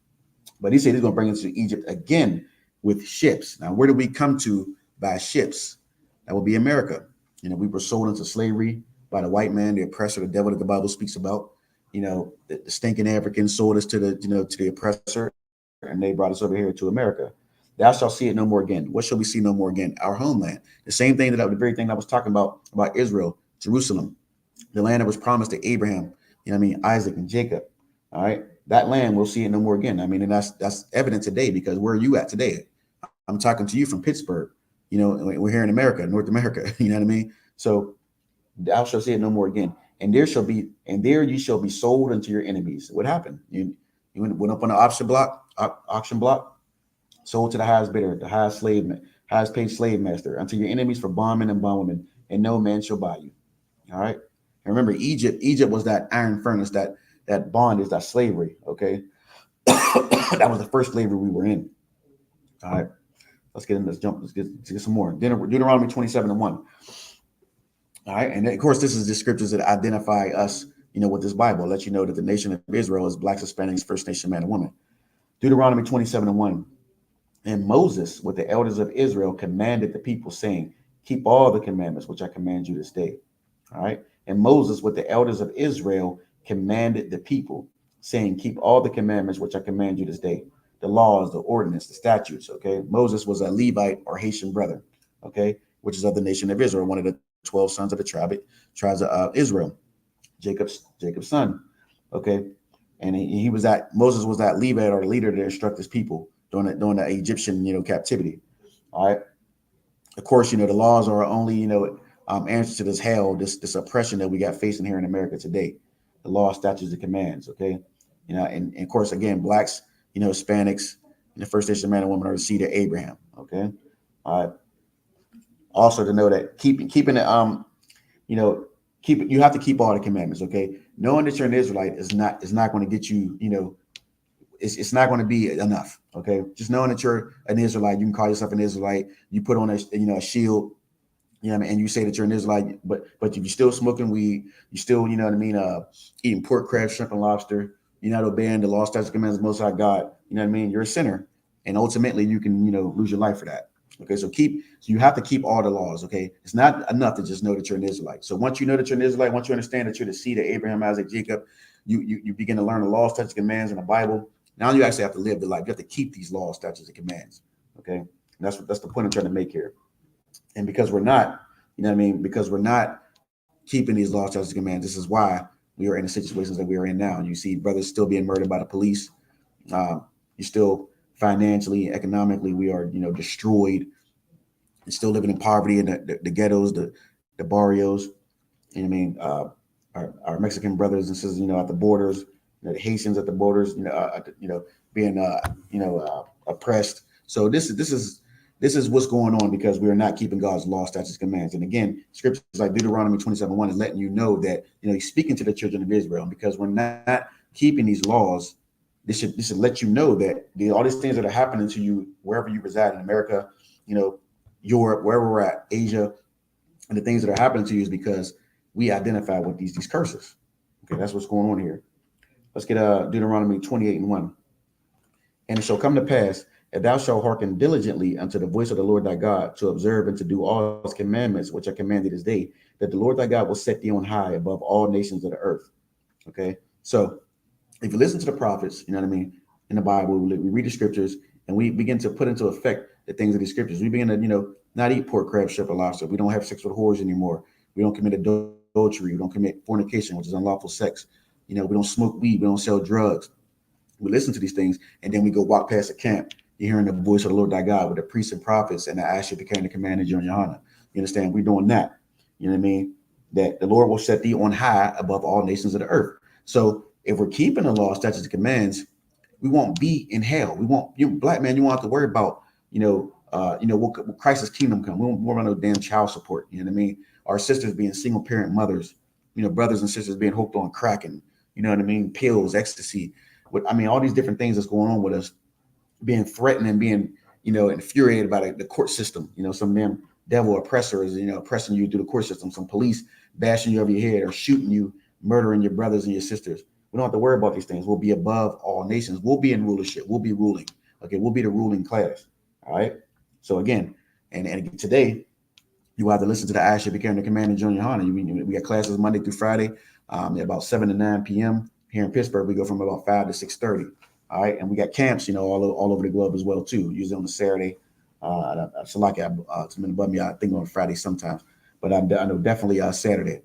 But he said he's going to bring us to Egypt again with ships. Now, where do we come to by ships? That would be America. We were sold into slavery by the white man, the oppressor, the devil that the Bible speaks about. The stinking Africans sold us to the oppressor, and they brought us over here to America. Thou shalt see it no more again. What shall we see no more again? Our homeland. The same thing the very thing I was talking about Israel, Jerusalem, the land that was promised to Abraham, Isaac and Jacob. All right. That land we'll see it no more again. And that's evident today, because where are you at today? I'm talking to you from Pittsburgh. We're here in America, North America. You know what I mean? So thou shalt see it no more again. And there you shall be sold unto your enemies. What happened? You went up on the auction block, sold to the highest bidder, the highest paid slave master, unto your enemies for bondmen and bondwomen, and no man shall buy you. All right. And remember, Egypt was that iron furnace, that bondage, that slavery. Okay. That was the first slavery we were in. All right. Let's get in. Let's get some more. Deuteronomy 27:1. All right. And of course, this is the scriptures that identify us, with this Bible. Let you know that the nation of Israel is blacks, Hispanics, First Nation man and woman. Deuteronomy 27:1. And Moses, with the elders of Israel, commanded the people, saying, keep all the commandments which I command you this day. All right. And Moses, with the elders of Israel, commanded the people, saying, keep all the commandments which I command you this day. The laws, the ordinance, the statutes. Okay. Moses was a Levite or Haitian brother. Okay. Which is of the nation of Israel, one of the 12 sons of the tribes of Israel, Jacob's son. Okay. And Moses was that Levite or leader to instruct his people during the Egyptian, captivity. All right. Of course, the laws are only, answer to this hell, this oppression that we got facing here in America today. The law, statutes, and commands. Okay. And of course, again, blacks, Hispanics, and the First Nation man and woman are the seed of Abraham. Okay. All right. Also to know that keeping it, you have to keep all the commandments. Okay. Knowing that you're an Israelite is not going to get you, it's not going to be enough. Okay. Just knowing that you're an Israelite, you can call yourself an Israelite. You put on a shield, and you say that you're an Israelite, but if you're still smoking weed, you still, eating pork, crab, shrimp, and lobster, you're not obeying the law, statutes, commands of the Most High God. You know what I mean? You're a sinner, and ultimately you can, lose your life for that. Okay, so you have to keep all the laws. Okay, it's not enough to just know that you're an Israelite. So once you know that you're an Israelite, once you understand that you're the seed of Abraham, Isaac, Jacob, you begin to learn the laws, statutes, commands in the Bible. Now you actually have to live the life. You have to keep these laws, statutes, and commands. Okay, and that's the point I'm trying to make here. And because we're not, because we're not keeping these laws, statutes, and commands, this is why we are in the situations that we are in now. You see brothers still being murdered by the police. You still financially, economically, we are, destroyed and still living in poverty in the ghettos, the barrios. You know what I mean? Our Mexican brothers and sisters, at the borders, the Haitians at the borders, being, oppressed. So this is what's going on because we are not keeping God's law, statutes, commands. And again, scriptures like Deuteronomy 27:1 is letting you know that, he's speaking to the children of Israel. And because we're not keeping these laws, this should let you know that all these things that are happening to you wherever you reside in America, Europe, wherever we're at, Asia, and the things that are happening to you is because we identify with these curses. Okay, that's what's going on here. Let's get Deuteronomy 28:1. And it shall come to pass, if thou shalt hearken diligently unto the voice of the Lord thy God, to observe and to do all his commandments, which I commanded this day, that the Lord thy God will set thee on high above all nations of the earth. Okay, so if you listen to the prophets, you know what I mean, in the Bible, we read the scriptures and we begin to put into effect the things of these scriptures. We begin to, not eat pork, crab, shrimp, or lobster. We don't have sex with whores anymore. We don't commit adultery. We don't commit fornication, which is unlawful sex. We don't smoke weed. We don't sell drugs. We listen to these things, and then we go walk past the camp. You're hearing the voice of the Lord thy God with the priests and prophets and the Asher became the commander of Johanna. You understand? We're doing that. You know what I mean? That the Lord will set thee on high above all nations of the earth. So if we're keeping the law, statutes, and commands, we won't be in hell. We won't. You black man, you won't have to worry about what Christ's kingdom come. We won't worry about no damn child support. You know what I mean? Our sisters being single parent mothers. Brothers and sisters being hooked on crack and pills, ecstasy. All these different things that's going on with us, being threatened and being infuriated by the court system. Some of them devil oppressors, oppressing you through the court system. Some police bashing you over your head or shooting you, murdering your brothers and your sisters. We don't have to worry about these things. We'll be above all nations. We'll be in rulership. We'll be ruling. Okay, we'll be the ruling class. All right. So again, and today you have to listen to the Asher became the commander Junior Hana. We got classes Monday through Friday, about 7 to 9 p.m. Here in Pittsburgh. We go from about 5 to 6:30. All right, and we got camps, all over the globe as well too. Usually on a Saturday. It's above me. I think on Friday sometimes, but I know definitely Saturday.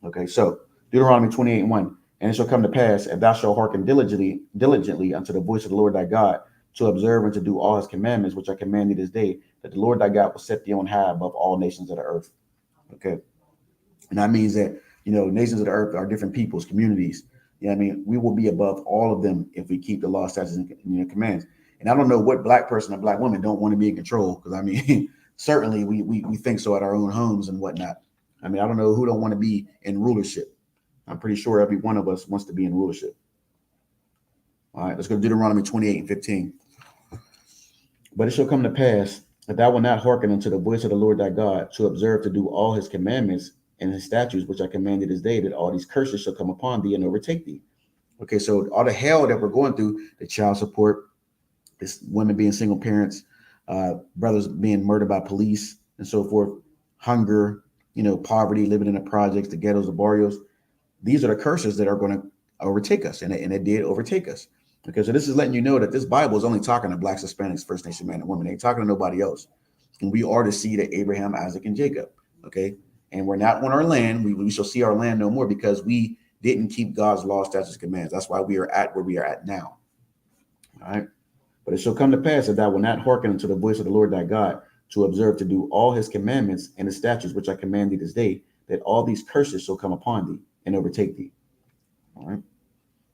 Okay, so Deuteronomy 28:1. And it shall come to pass, if thou shalt hearken diligently unto the voice of the Lord thy God, to observe and to do all his commandments, which I command thee this day, that the Lord thy God will set thee on high above all nations of the earth. Okay. And that means that, nations of the earth are different peoples, communities. We will be above all of them if we keep the law, statutes, and commands. And I don't know what black person or black woman don't want to be in control, because certainly we think so at our own homes and whatnot. I don't know who don't want to be in rulership. I'm pretty sure every one of us wants to be in rulership. All right, let's go to Deuteronomy 28:15. But it shall come to pass that thou wilt not hearken unto the voice of the Lord thy God, to observe to do all his commandments and his statutes, which I commanded this day, that all these curses shall come upon thee and overtake thee. Okay, so all the hell that we're going through, the child support, this women being single parents, brothers being murdered by police and so forth, hunger, poverty, living in the projects, the ghettos, the barrios. These are the curses that are going to overtake us, and it did overtake us. Okay, so this is letting you know that this Bible is only talking to blacks, Hispanics, First Nation men and women. They ain't talking to nobody else. And we are the seed of Abraham, Isaac, and Jacob. Okay, and we're not on our land. We shall see our land no more because we didn't keep God's law, statutes, commands. That's why we are at where we are at now. All right, but it shall come to pass that thou wilt not hearken unto the voice of the Lord thy God, to observe to do all his commandments and his statutes, which I command thee this day, that all these curses shall come upon thee and overtake thee. All right.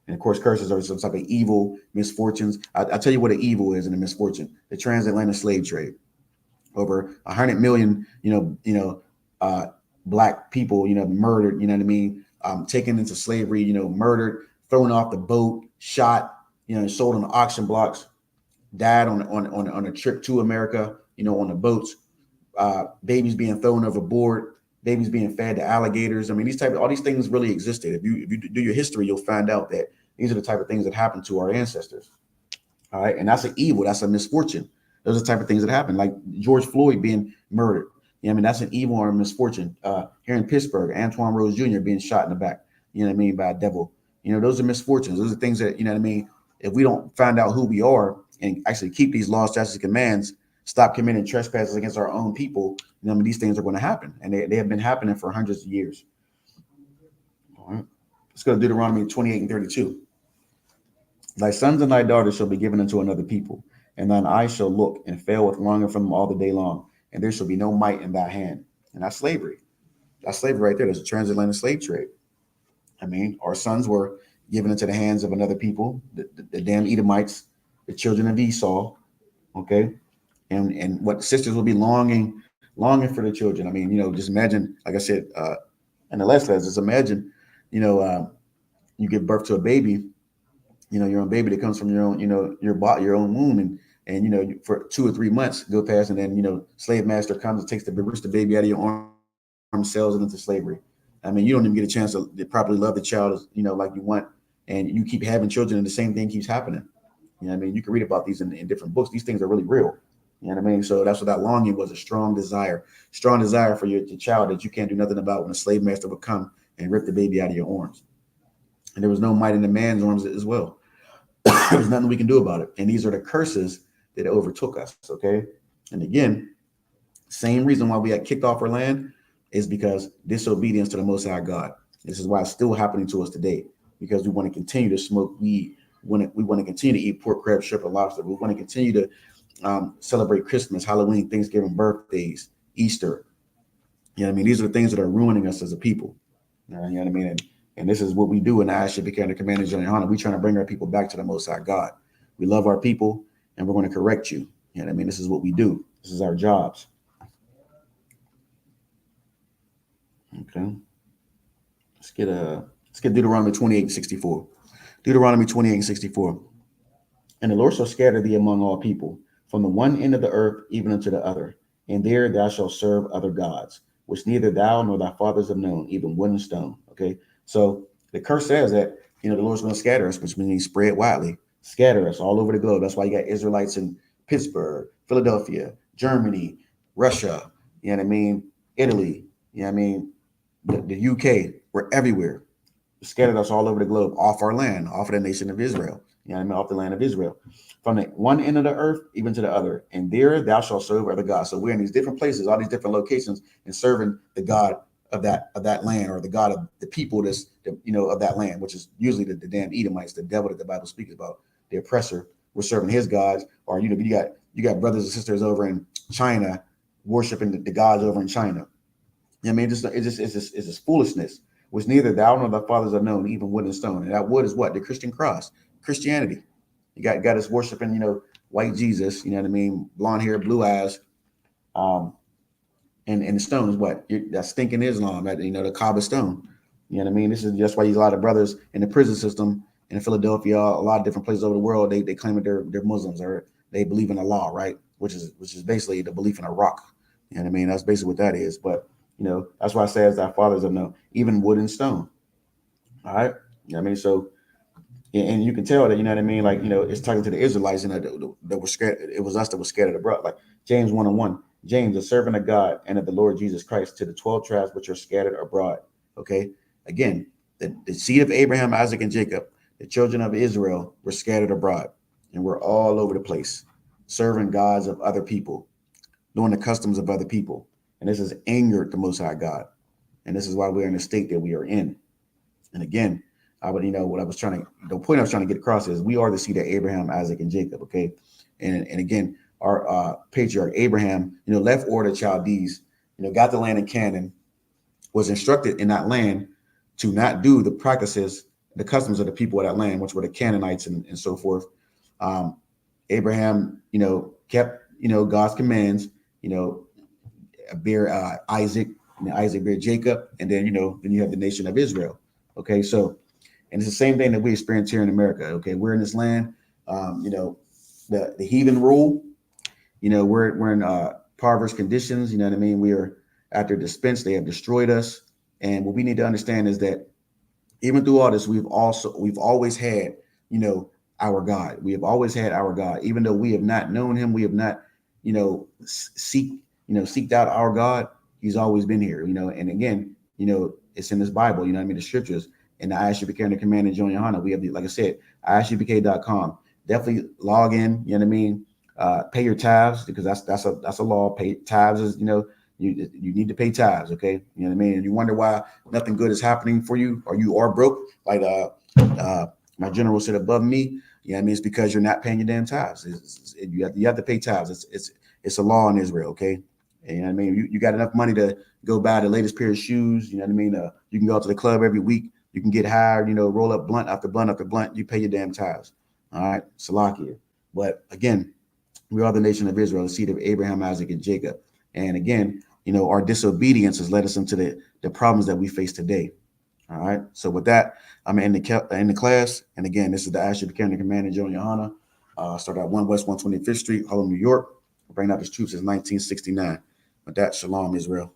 And of course, curses are some type of evil, misfortunes. I'll tell you what an evil is and a misfortune. The transatlantic slave trade. Over 100 million, black people, murdered, taken into slavery, murdered, thrown off the boat, shot, sold on the auction blocks, died on a trip to America, on the boats, babies being thrown overboard, babies being fed to alligators. All these things really existed. If you do your history, you'll find out that these are the type of things that happened to our ancestors. All right. And that's an evil. That's a misfortune. Those are the type of things that happen, like George Floyd being murdered. That's an evil or a misfortune. Here in Pittsburgh, Antoine Rose Jr. being shot in the back, by a devil. Those are misfortunes. Those are things that, if we don't find out who we are and actually keep these laws, statutes, and commands, stop committing trespasses against our own people, these things are going to happen. And they have been happening for hundreds of years. All right. Let's go to Deuteronomy 28 and 32. Thy sons and thy daughters shall be given unto another people, and thine eyes shall look and fail with longing from them all the day long, and there shall be no might in thy hand. And that's slavery. That's slavery right there. There's a transatlantic slave trade. I mean, our sons were given into the hands of another people, the damn Edomites, the children of Esau. Okay, and what sisters will be longing for the children. I mean, just imagine, like I said, in the last class, just imagine, you give birth to a baby, your own baby that comes from your own, your own womb, and for 2 or 3 months go past, and then slave master comes and takes rips the baby out of your arm, sells it into slavery. I mean, you don't even get a chance to properly love the child, like you want, and you keep having children, and the same thing keeps happening. I mean, you can read about these in different books. These things are really real. You know what I mean? So that's what that longing was, a strong desire for your child that you can't do nothing about, when a slave master would come and rip the baby out of your arms. And there was no might in the man's arms as well. There's nothing we can do about it. And these are the curses that overtook us. Okay. And again, same reason why we got kicked off our land is because disobedience to the Most High God. This is why it's still happening to us today, because we want to continue to smoke weed. We want to continue to eat pork, crab, shrimp, and lobster. We want to continue to celebrate Christmas, Halloween, Thanksgiving, birthdays, Easter. You know what I mean? These are the things that are ruining us as a people. You know what I mean? And this is what we do in the ISHP Command and Journey Honor. We're trying to bring our people back to the Most High God. We love our people, and we're going to correct you. You know what I mean? This is what we do. This is our jobs. Okay. Let's get Deuteronomy 28 and 64. Deuteronomy 28 and 64. And the Lord shall scatter thee among all people, from the one end of the earth even unto the other. And there thou shalt serve other gods, which neither thou nor thy fathers have known, even wood and stone. Okay. So the curse says that, the Lord's going to scatter us, which means spread widely, scatter us all over the globe. That's why you got Israelites in Pittsburgh, Philadelphia, Germany, Russia, you know what I mean? Italy, you know what I mean? The UK, we're everywhere. Scattered us all over the globe, off our land, off of the nation of Israel, you know what I mean? Off the land of Israel, from the one end of the earth even to the other. And there thou shalt serve other gods. So we're in these different places, all these different locations, and serving the God of that land, or the God of the people of that land, which is usually the damn Edomites, the devil that the Bible speaks about, the oppressor. We're serving his gods, or you got brothers and sisters over in China worshiping the gods over in China. You know what I mean? It's just foolishness, which neither thou nor thy fathers have known, even wood and stone. And that wood is what? The Christian cross, Christianity. You got us worshiping, white Jesus, you know what I mean? Blonde hair, blue eyes. And the stone is what? That stinking Islam, the Kaaba stone. You know what I mean? That's why a lot of brothers in the prison system in Philadelphia, a lot of different places over the world, they claim that they're Muslims, or they believe in Allah, right? Which is basically the belief in a rock. You know what I mean? That's basically what that is. But that's why I say, as thy fathers have known, even wood and stone. All right. You know what I mean? So, and you can tell that, you know what I mean? Like, it's talking to the Israelites, that were scared. It was us that was scared of the broad. Like James 1:1. James, a servant of God and of the Lord Jesus Christ, to the 12 tribes which are scattered abroad. Okay. Again, the seed of Abraham, Isaac, and Jacob, the children of Israel, were scattered abroad, and we're all over the place, serving gods of other people, doing the customs of other people. And this has angered the Most High God. And this is why we're in the state that we are in. And again, the point I was trying to get across is we are the seed of Abraham, Isaac, and Jacob. Okay. And again, our patriarch Abraham, left Ur the Chaldees, got the land in Canaan, was instructed in that land to not do the practices, the customs of the people of that land, which were the Canaanites and so forth. Abraham, kept, God's commands, bear Isaac, and Isaac bear Jacob, and then you have the nation of Israel. Okay, so, and it's the same thing that we experience here in America. Okay, we're in this land, the heathen rule. We're in impoverished conditions. You know what I mean? We are at their dispense. They have destroyed us. And what we need to understand is that even through all this, we've always had, our God. We have always had our God, even though we have not known him. We have not, seeked out our God. He's always been here, and again, it's in this Bible, the scriptures, and the ISHP Command and Join Hana. We have, like I said, ISHPK.com. Definitely log in, pay your tithes, because that's a law. Pay tithes is, You need to pay tithes, okay? You know what I mean? And you wonder why nothing good is happening for you, or you are broke, like my general said above me. You know what I mean? It's because you're not paying your damn tithes. You have to pay tithes. It's a law in Israel, okay? And, you know what I mean? You got enough money to go buy the latest pair of shoes. You know what I mean? You can go out to the club every week. You can get hired. You know, roll up blunt after blunt after blunt. You pay your damn tithes. All right, Salakia. But again, we are the nation of Israel, the seed of Abraham, Isaac, and Jacob. And again, you know, our disobedience has led us into the problems that we face today. All right. So with that, I'm in the class. And again, this is the Asher Buchanan Commander General Yohana. Started at 1 West 125th Street, Harlem, New York. Bringing out his troops since 1969. With that, Shalom, Israel.